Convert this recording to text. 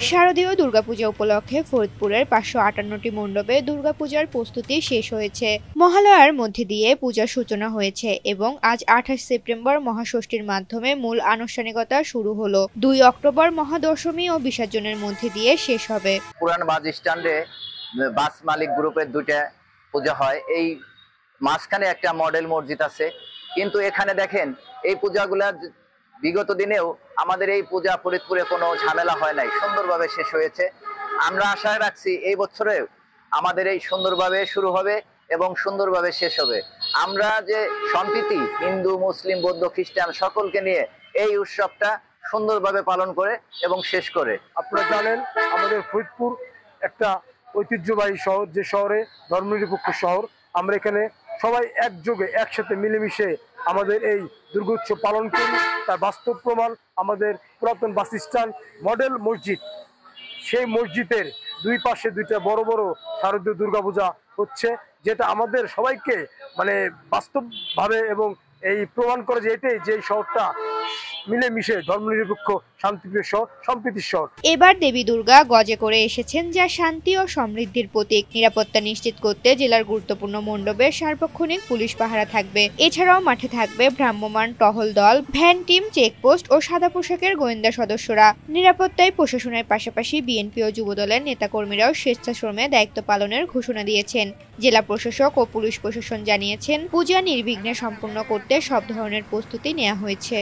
শারদীয় দুর্গাপূজা উপলক্ষে ফরিদপুরের ৫৫৮টি মণ্ডপে দুর্গাপূজার প্রস্তুতি শেষ হয়েছে। মহালয়ার মধ্যে দিয়ে পূজার সূচনা হয়েছে এবং আজ ২৮ সেপ্টেম্বর মহাষষ্ঠীর মাধ্যমে মূল আনুষ্ঠানিকতা শুরু হলো। ২ অক্টোবর মহাদশমী ও বিসর্জনের মধ্যে দিয়ে শেষ হবে। পুরান বাস স্ট্যান্ডে বাস মালিক গ্রুপের ২টা পূজা হয়। এই মাঝখানে একটা মডেল মসজিদ আছে, কিন্তু এখানে দেখেন এই পূজাগুলা বিগত দিনেও আমাদের এই পূজা ফরিদপুরে কোনো ঝামেলা হয় নাই, সুন্দরভাবে শেষ হয়েছে। আমরা আশা রাখছি এই বছরে আমাদের এই সুন্দরভাবে শুরু হবে এবং সুন্দরভাবে শেষ হবে। আমরা যে সম্প্রীতি হিন্দু, মুসলিম, বৌদ্ধ, খ্রিস্টান সকলকে নিয়ে এই উৎসবটা সুন্দরভাবে পালন করে এবং শেষ করে। আপনারা জানেন আমাদের ফরিদপুর একটা ঐতিহ্যবাহী শহর, যে শহরে ধর্মনিরপেক্ষ শহর। আমরা এখানে সবাই একযোগে একসাথে মিলেমিশে আমাদের এই দুর্গোৎসব পালন করি। তার বাস্তব প্রমাণ আমাদের পুরাতন বাস স্ট্যান্ড মডেল মসজিদ। সেই মসজিদের দুই পাশে 2টা বড় বড় শারদীয় দুর্গাপূজা হচ্ছে, যেটা আমাদের সবাইকে বাস্তবভাবে এবং এই প্রমাণ করে যে এটাই যে শহরটা মিলেমিশে ধর্মনিরপেক্ষ শান্তিপ্রিয় শহর, সম্প্রীতির শহর। এবার দেবী দুর্গা গজে করে এসেছেন, যা শান্তি ও সমৃদ্ধির প্রতীক। নিরাপত্তা নিশ্চিত করতে জেলার গুরুত্বপূর্ণ মণ্ডপে সার্বক্ষণিক পুলিশ পাহারা থাকবে। এছাড়াও মাঠে থাকবে ভ্রাম্যমাণ টহল দল, ভ্যান টিম, চেকপোস্ট ও সাদা পোশাকের গোয়েন্দা সদস্যরা। নিরাপত্তায় প্রশাসনের পাশাপাশি বিএনপি ও যুবদলের নেতাকর্মীরাও স্বেচ্ছাশ্রমে দায়িত্ব পালনের ঘোষণা দিয়েছেন। জেলা প্রশাসক ও পুলিশ প্রশাসন জানিয়েছেন, পূজা নির্বিঘ্নে সম্পন্ন করতে সব ধরনের প্রস্তুতি নেওয়া হয়েছে।